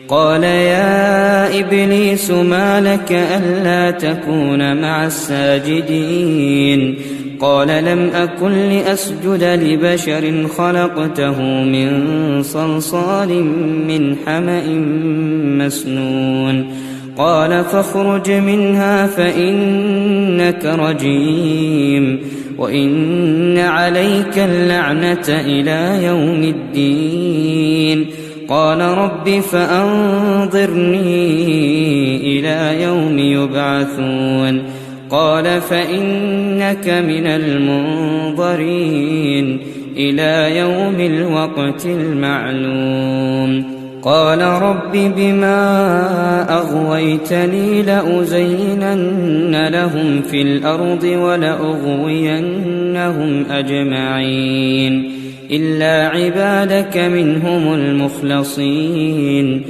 قال يا إبليس ما لك ألا تكون مع الساجدين قال لم أكن لأسجد لبشر خلقته من صلصال من حمأ مسنون قال فاخرج منها فإنك رجيم وإن عليك اللعنة إلى يوم الدين قال رب فأنظرني إلى يوم يبعثون قال فإنك من المنظرين إلى يوم الوقت المعلوم قال رب بما أغويتني لأزينن لهم في الأرض ولأغوينهم أجمعين إلا عبادك منهم المخلصين